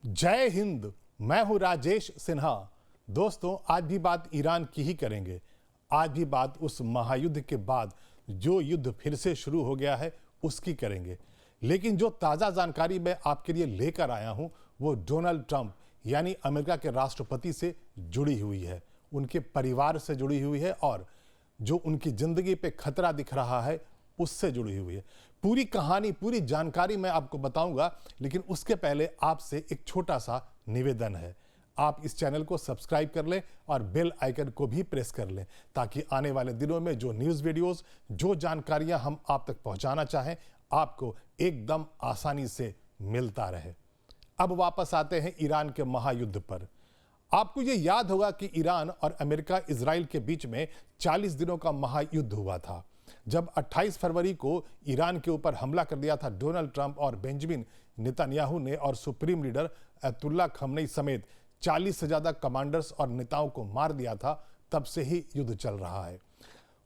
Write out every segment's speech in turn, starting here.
जय हिंद। मैं हूं राजेश सिन्हा। दोस्तों, आज भी बात ईरान की ही करेंगे। आज भी बात उस महायुद्ध के बाद जो युद्ध फिर से शुरू हो गया है उसकी करेंगे। लेकिन जो ताज़ा जानकारी मैं आपके लिए लेकर आया हूं वो डोनाल्ड ट्रंप यानी अमेरिका के राष्ट्रपति से जुड़ी हुई है, उनके परिवार से जुड़ी हुई है और जो उनकी जिंदगी पे खतरा दिख रहा है उससे जुड़ी हुई है। पूरी कहानी, पूरी जानकारी मैं आपको बताऊंगा, लेकिन उसके पहले आपसे एक छोटा सा निवेदन है। आप इस चैनल को सब्सक्राइब कर लें और बेल आइकन को भी प्रेस कर लें ताकि आने वाले दिनों में जो न्यूज़ वीडियोस, जो जानकारियां हम आप तक पहुंचाना चाहें, आपको एकदम आसानी से मिलता रहे। अब वापस आते हैं ईरान के महायुद्ध पर। आपको ये याद होगा कि ईरान और अमेरिका इजराइल के बीच में 40 दिनों का महायुद्ध हुआ था। जब 28 फरवरी को ईरान के ऊपर हमला कर दिया था डोनाल्ड ट्रंप और बेंजामिन नेतन्याहू ने और सुप्रीम लीडर अयतुल्ला खमेनी समेत 40 से ज़्यादा कमांडर्स और नेताओं को मार दिया था, तब से ही युद्ध चल रहा है।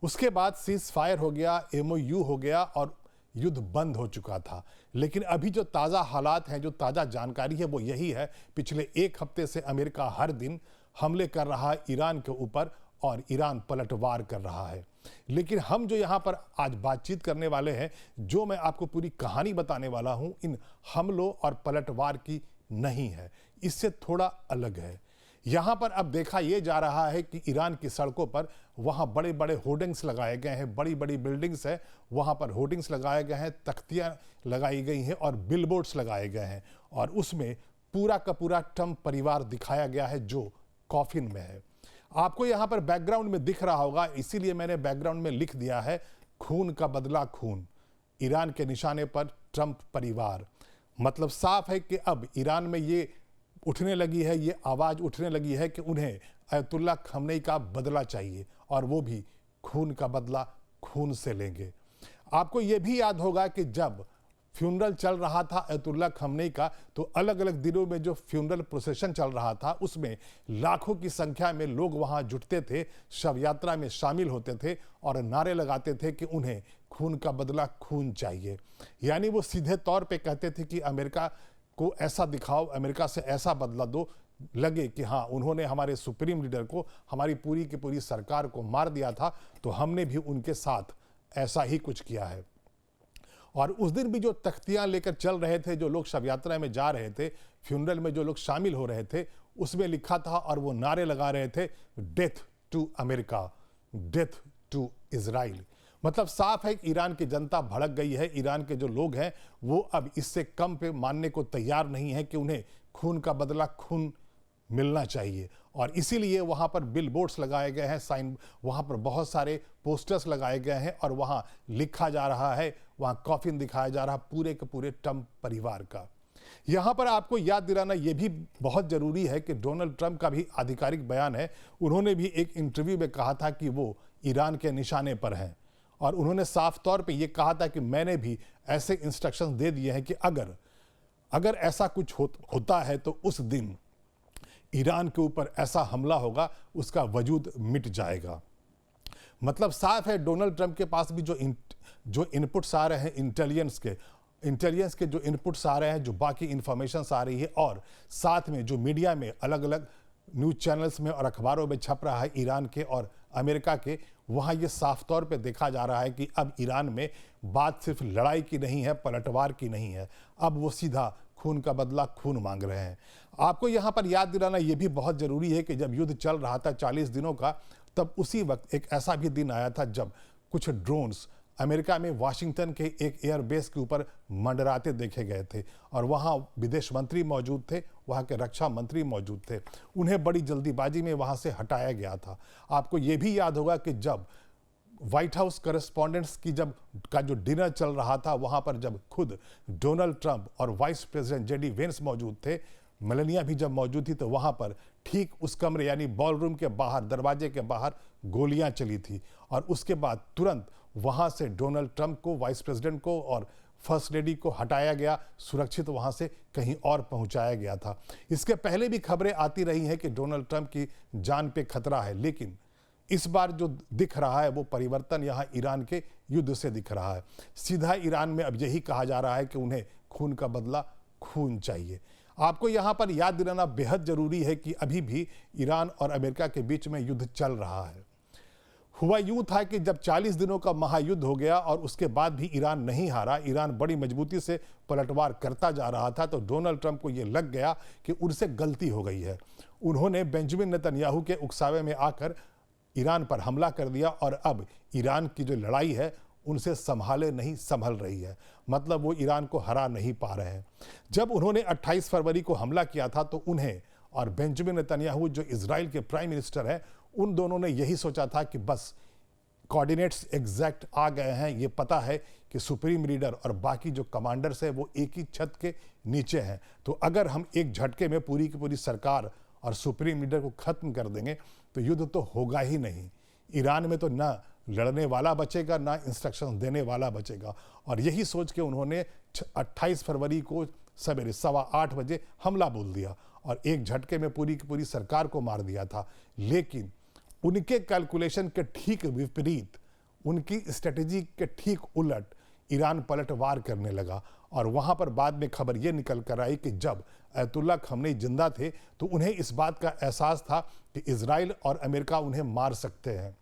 उसके बाद सीज फायर हो गया, MOU हो गया और युद्ध बंद हो चुका था। लेकिन अभी जो ताज़ा हालात हैं, जो ताज़ा जानकारी है वो यही है। पिछले एक हफ्ते से अमेरिका हर दिन हमले कर रहा है ईरान के ऊपर और ईरान पलटवार कर रहा है। लेकिन हम जो यहाँ पर आज बातचीत करने वाले हैं, जो मैं आपको पूरी कहानी बताने वाला हूँ, इन हमलों और पलटवार की नहीं है, इससे थोड़ा अलग है। यहाँ पर अब देखा यह जा रहा है कि ईरान की सड़कों पर वहाँ बड़े बड़े होर्डिंग्स लगाए गए हैं, बड़ी बड़ी बिल्डिंग्स है, वहाँ पर होर्डिंग्स लगाए गए हैं, तख्तियाँ लगाई गई हैं और बिलबोर्ड्स लगाए गए हैं और उसमें पूरा का पूरा ट्रंप परिवार दिखाया गया है जो कॉफिन में है। आपको यहाँ पर बैकग्राउंड में दिख रहा होगा, इसीलिए मैंने बैकग्राउंड में लिख दिया है, खून का बदला खून। ईरान के निशाने पर ट्रंप परिवार। मतलब साफ है कि अब ईरान में ये उठने लगी है, ये आवाज़ उठने लगी है कि उन्हें अयतुल्ला खमेनी का बदला चाहिए और वो भी खून का बदला खून से लेंगे। आपको ये भी याद होगा कि जब फ्यूनरल चल रहा था अयतुल्ला खमेनी का, तो अलग अलग दिनों में जो फ्यूनरल प्रोसेशन चल रहा था उसमें लाखों की संख्या में लोग वहां जुटते थे, शव यात्रा में शामिल होते थे और नारे लगाते थे कि उन्हें खून का बदला खून चाहिए। यानी वो सीधे तौर पे कहते थे कि अमेरिका को ऐसा दिखाओ, अमेरिका से ऐसा बदला दो, लगे कि हाँ उन्होंने हमारे सुप्रीम लीडर को, हमारी पूरी की पूरी सरकार को मार दिया था, तो हमने भी उनके साथ ऐसा ही कुछ किया है। और उस दिन भी जो तख्तियां लेकर चल रहे थे, जो लोग शव यात्रा में जा रहे थे, फ्यूनरल में जो लोग शामिल हो रहे थे, उसमें लिखा था और वो नारे लगा रहे थे, death to America, death to Israel. मतलब साफ है कि ईरान की जनता भड़क गई है। ईरान के जो लोग हैं वो अब इससे कम पे मानने को तैयार नहीं है कि उन्हें खून का बदला खून मिलना चाहिए और इसीलिए वहां पर बिलबोर्ड्स लगाए गए हैं, साइन, वहां पर बहुत सारे पोस्टर्स लगाए गए हैं और वहां लिखा जा रहा है, वहां कॉफिन दिखाया जा रहा पूरे के पूरे ट्रंप परिवार का। यहां पर आपको याद दिलाना यह भी बहुत जरूरी है कि डोनाल्ड ट्रंप का भी आधिकारिक बयान है। उन्होंने भी एक इंटरव्यू में कहा था कि वो ईरान के निशाने पर हैं और उन्होंने साफ तौर पे ये कहा था कि मैंने भी ऐसे इंस्ट्रक्शंस दे दिए हैं कि अगर ऐसा कुछ होता है तो उस दिन ईरान के ऊपर ऐसा हमला होगा, उसका वजूद मिट जाएगा। मतलब साफ है, डोनाल्ड ट्रंप के पास भी जो इनपुट्स आ रहे हैं इंटेलिजेंस के जो इनपुट्स आ रहे हैं, जो बाकी इंफॉर्मेशन आ रही है और साथ में जो मीडिया में अलग अलग न्यूज़ चैनल्स में और अखबारों में छप रहा है ईरान के और अमेरिका के, वहाँ ये साफ तौर पे देखा जा रहा है कि अब ईरान में बात सिर्फ लड़ाई की नहीं है, पलटवार की नहीं है, अब वो सीधा खून का बदला खून मांग रहे हैं। आपको यहाँ पर याद दिलाना ये भी बहुत ज़रूरी है कि जब युद्ध चल रहा था 40 दिनों का, तब उसी वक्त एक ऐसा भी दिन आया था जब कुछ ड्रोन्स अमेरिका में वाशिंगटन के एक एयरबेस के ऊपर मंडराते देखे गए थे और वहाँ विदेश मंत्री मौजूद थे, वहाँ के रक्षा मंत्री मौजूद थे, उन्हें बड़ी जल्दीबाजी में वहाँ से हटाया गया था। आपको ये भी याद होगा कि जब व्हाइट हाउस करेस्पॉन्डेंट्स की का जो डिनर चल रहा था, वहाँ पर जब खुद डोनाल्ड ट्रंप और वाइस प्रेसिडेंट JD वेंस मौजूद थे, मेलानिया भी जब मौजूद थी, तो वहाँ पर ठीक उस कमरे यानी बॉलरूम के बाहर, दरवाजे के बाहर गोलियां चली थी और उसके बाद तुरंत वहाँ से डोनाल्ड ट्रंप को, वाइस प्रेसिडेंट को और फर्स्ट लेडी को हटाया गया, सुरक्षित वहाँ से कहीं और पहुँचाया गया था। इसके पहले भी खबरें आती रही हैं कि डोनाल्ड ट्रंप की जान पे खतरा है, लेकिन इस बार जो दिख रहा है वो परिवर्तन यहाँ ईरान के युद्ध से दिख रहा है। सीधा ईरान में अब यही कहा जा रहा है कि उन्हें खून का बदला खून चाहिए। आपको यहाँ पर याद दिलाना बेहद जरूरी है कि अभी भी ईरान और अमेरिका के बीच में युद्ध चल रहा है। हुआ यूं था कि जब 40 दिनों का महायुद्ध हो गया और उसके बाद भी ईरान नहीं हारा, ईरान बड़ी मजबूती से पलटवार करता जा रहा था, तो डोनाल्ड ट्रंप को यह लग गया कि उनसे गलती हो गई है। उन्होंने बेंजामिन नेतन्याहू के उकसावे में आकर ईरान पर हमला कर दिया और अब ईरान की जो लड़ाई है उनसे संभाले नहीं संभल रही है। मतलब वो ईरान को हरा नहीं पा रहे हैं। जब उन्होंने 28 फरवरी को हमला किया था तो उन्हें और बेंजामिन नेतन्याहू जो इजराइल के प्राइम मिनिस्टर हैं, उन दोनों ने यही सोचा था कि बस कोऑर्डिनेट्स एग्जैक्ट आ गए हैं, ये पता है कि सुप्रीम लीडर और बाकी जो कमांडर्स हैं वो एक ही छत के नीचे हैं, तो अगर हम एक झटके में पूरी की पूरी सरकार और सुप्रीम लीडर को खत्म कर देंगे तो युद्ध तो होगा ही नहीं। ईरान में तो ना लड़ने वाला बचेगा ना इंस्ट्रक्शन देने वाला बचेगा। और यही सोच के उन्होंने 28 फरवरी को सवेरे 8:15 बजे हमला बोल दिया और एक झटके में पूरी की पूरी सरकार को मार दिया था। लेकिन उनके कैलकुलेशन के ठीक विपरीत, उनकी स्ट्रेटेजी के ठीक उलट ईरान पलटवार करने लगा। और वहां पर बाद में खबर यह निकल कर आई कि जब अयतुल्ला खमनेई जिंदा थे तो उन्हें इस बात का एहसास था कि इजराइल और अमेरिका उन्हें मार सकते हैं,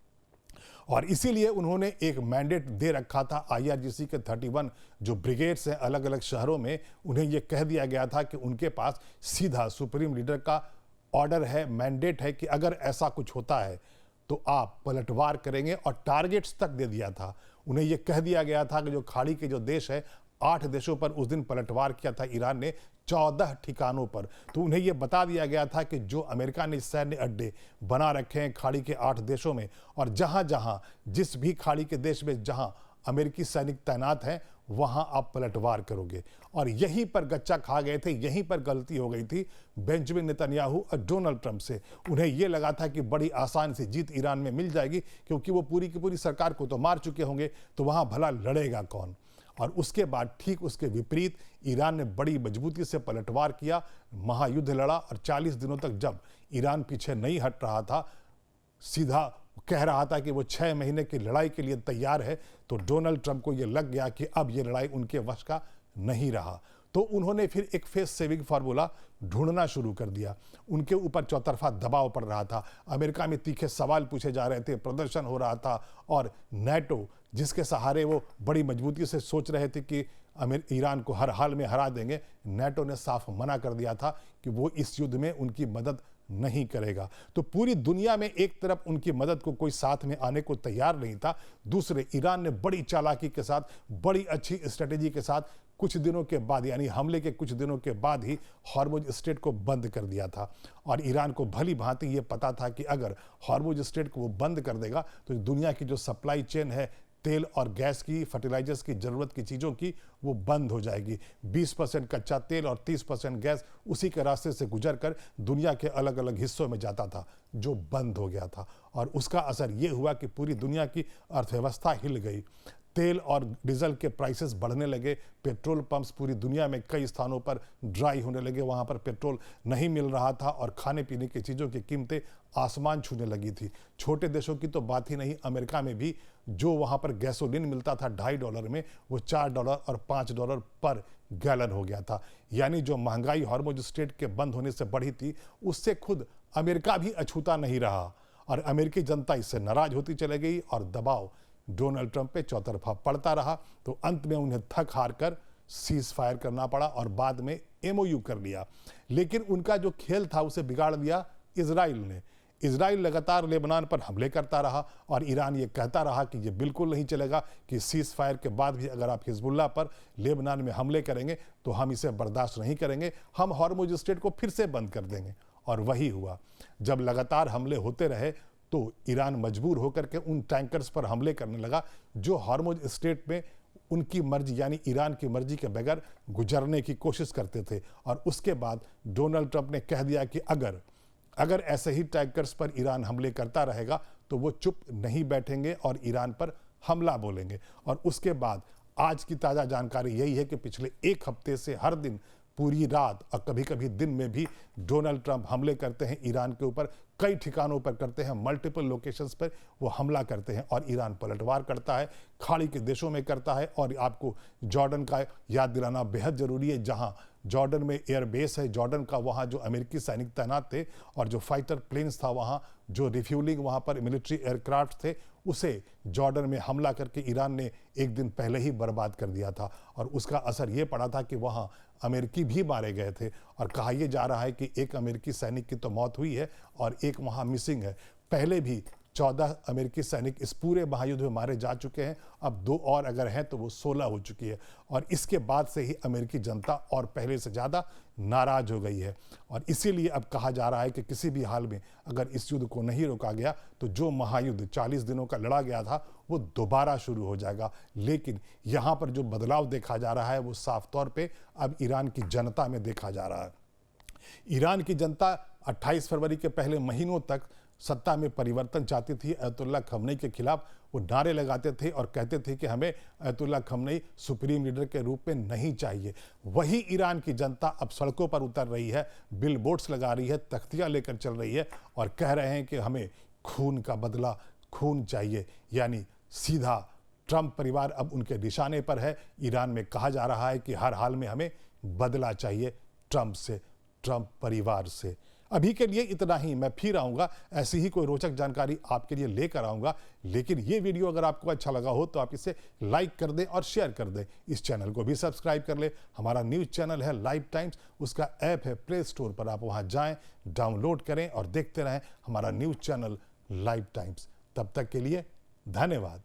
और इसीलिए उन्होंने एक मैंडेट दे रखा था IRGC के 31 जो ब्रिगेड्स हैं अलग अलग शहरों में। उन्हें यह कह दिया गया था कि उनके पास सीधा सुप्रीम लीडर का ऑर्डर है, मैंडेट है कि अगर ऐसा कुछ होता है तो आप पलटवार करेंगे, और टारगेट्स तक दे दिया था। उन्हें यह कह दिया गया था कि जो खाड़ी के जो देश है, 8 देशों पर उस दिन पलटवार किया था ईरान ने, 14 ठिकानों पर। तो उन्हें यह बता दिया गया था कि जो अमेरिका ने सैन्य अड्डे बना रखे हैं खाड़ी के 8 देशों में, और जहां जहां जिस भी खाड़ी के देश में जहां अमेरिकी सैनिक तैनात हैं वहां आप पलटवार करोगे। और यहीं पर गच्चा खा गए थे, यहीं पर गलती हो गई थी बेंजामिन नेतन्याहू और डोनाल्ड ट्रंप से। उन्हें यह लगा था कि बड़ी आसान से जीत ईरान में मिल जाएगी, क्योंकि वो पूरी की पूरी सरकार को तो मार चुके होंगे, तो वहां भला लड़ेगा कौन। और उसके बाद ठीक उसके विपरीत ईरान ने बड़ी मजबूती से पलटवार किया, महायुद्ध लड़ा, और 40 दिनों तक जब ईरान पीछे नहीं हट रहा था, सीधा कह रहा था कि वो 6 महीने की लड़ाई के लिए तैयार है, तो डोनाल्ड ट्रंप को यह लग गया कि अब ये लड़ाई उनके वश का नहीं रहा। तो उन्होंने फिर एक फेस सेविंग फार्मूला ढूंढना शुरू कर दिया। उनके ऊपर चौतरफा दबाव पड़ रहा था, अमेरिका में तीखे सवाल पूछे जा रहे थे, प्रदर्शन हो रहा था, और नेटो जिसके सहारे वो बड़ी मजबूती से सोच रहे थे कि ईरान को हर हाल में हरा देंगे, नेटो ने साफ मना कर दिया था कि वो इस युद्ध में उनकी मदद नहीं करेगा। तो पूरी दुनिया में एक तरफ उनकी मदद को कोई साथ में आने को तैयार नहीं था, दूसरे ईरान ने बड़ी चालाकी के साथ, बड़ी अच्छी स्ट्रेटेजी के साथ कुछ दिनों के बाद, यानी हमले के कुछ दिनों के बाद ही हॉर्मुज स्ट्रेट को बंद कर दिया था। और ईरान को भली भांति ये पता था कि अगर हॉर्मुज स्ट्रेट को वो बंद कर देगा तो दुनिया की जो सप्लाई चेन है तेल और गैस की, फर्टिलाइजर्स की, जरूरत की चीज़ों की, वो बंद हो जाएगी। 20% कच्चा तेल और 30% गैस उसी के रास्ते से गुजर कर दुनिया के अलग अलग हिस्सों में जाता था, जो बंद हो गया था। और उसका असर ये हुआ कि पूरी दुनिया की अर्थव्यवस्था हिल गई। तेल और डीजल के प्राइसेस बढ़ने लगे, पेट्रोल पंप्स पूरी दुनिया में कई स्थानों पर ड्राई होने लगे, वहाँ पर पेट्रोल नहीं मिल रहा था, और खाने पीने की चीज़ों की कीमतें आसमान छूने लगी थी। छोटे देशों की तो बात ही नहीं, अमेरिका में भी जो वहाँ पर गैसोलीन मिलता था $2.5 में, वो $4 और $5 पर गैलन हो गया था। यानी जो महंगाई हॉर्मुज स्ट्रेट के बंद होने से बढ़ी थी, उससे खुद अमेरिका भी अछूता नहीं रहा, और अमेरिकी जनता इससे नाराज होती चली गई, और दबाव डोनाल्ड ट्रंप पे चौतरफा पड़ता रहा। तो अंत में उन्हें थक हार कर सीज फायर करना पड़ा और बाद में MOU कर लिया। लेकिन उनका जो खेल था उसे बिगाड़ दिया इजराइल ने। इजराइल लगातार लेबनान पर हमले करता रहा, और ईरान ये कहता रहा कि ये बिल्कुल नहीं चलेगा कि सीज फायर के बाद भी अगर आप हिजबुल्लाह पर लेबनान में हमले करेंगे तो हम इसे बर्दाश्त नहीं करेंगे, हम हॉर्मुज स्ट्रेट को फिर से बंद कर देंगे। और वही हुआ। जब लगातार हमले होते रहे तो ईरान मजबूर होकर के उन टैंकर्स पर हमले करने लगा जो हॉर्मुज स्ट्रेट में उनकी मर्जी, यानी ईरान की मर्जी के बगैर गुजरने की कोशिश करते थे। और उसके बाद डोनाल्ड ट्रंप ने कह दिया कि अगर ऐसे ही टैंकर्स पर ईरान हमले करता रहेगा तो वो चुप नहीं बैठेंगे और ईरान पर हमला बोलेंगे। और उसके बाद आज की ताज़ा जानकारी यही है कि पिछले 1 हफ्ते से हर दिन पूरी रात और कभी कभी दिन में भी डोनाल्ड ट्रंप हमले करते हैं ईरान के ऊपर, कई ठिकानों पर करते हैं, मल्टीपल लोकेशंस पर वो हमला करते हैं, और ईरान पलटवार करता है, खाड़ी के देशों में करता है। और आपको जॉर्डन का याद दिलाना बेहद ज़रूरी है, जहां जॉर्डन में एयर बेस है जॉर्डन का, वहाँ जो अमेरिकी सैनिक तैनात थे और जो फाइटर प्लेन्स था वहाँ जो रिफ्यूलिंग वहाँ पर मिलिट्री एयरक्राफ्ट थे, उसे जॉर्डन में हमला करके ईरान ने एक दिन पहले ही बर्बाद कर दिया था। और उसका असर ये पड़ा था कि वहाँ अमेरिकी भी मारे गए थे और कहा यह जा रहा है कि एक अमेरिकी सैनिक की तो मौत हुई है और एक वहाँ मिसिंग है। पहले भी 14 अमेरिकी सैनिक इस पूरे महायुद्ध में मारे जा चुके हैं, अब 2 और अगर हैं तो वो 16 हो चुकी है। और इसके बाद से ही अमेरिकी जनता और पहले से ज़्यादा नाराज हो गई है और इसीलिए अब कहा जा रहा है कि किसी भी हाल में अगर इस युद्ध को नहीं रोका गया तो जो महायुद्ध 40 दिनों का लड़ा गया था वो दोबारा शुरू हो जाएगा। लेकिन यहाँ पर जो बदलाव देखा जा रहा है वो साफ तौर पे अब ईरान की जनता में देखा जा रहा है। ईरान की जनता 28 फरवरी के पहले महीनों तक सत्ता में परिवर्तन चाहती थी। अयतुल्ला खमनई के खिलाफ वो नारे लगाते थे और कहते थे कि हमें अयतुल्ला खमनई सुप्रीम लीडर के रूप में नहीं चाहिए। वही ईरान की जनता अब सड़कों पर उतर रही है, बिल बोर्ड्स लगा रही है, तख्तियाँ लेकर चल रही है और कह रहे हैं कि हमें खून का बदला, खून चाहिए। यानी सीधा ट्रंप परिवार अब उनके निशाने पर है। ईरान में कहा जा रहा है कि हर हाल में हमें बदला चाहिए ट्रंप से, ट्रंप परिवार से। अभी के लिए इतना ही। मैं फिर आऊँगा, ऐसी ही कोई रोचक जानकारी आपके लिए लेकर आऊँगा। लेकिन ये वीडियो अगर आपको अच्छा लगा हो तो आप इसे लाइक कर दें और शेयर कर दें। इस चैनल को भी सब्सक्राइब कर लें। हमारा न्यूज़ चैनल है लाइव टाइम्स, उसका ऐप है प्ले स्टोर पर, आप वहाँ जाएँ, डाउनलोड करें और देखते रहें हमारा न्यूज़ चैनल लाइव टाइम्स। तब तक के लिए धन्यवाद।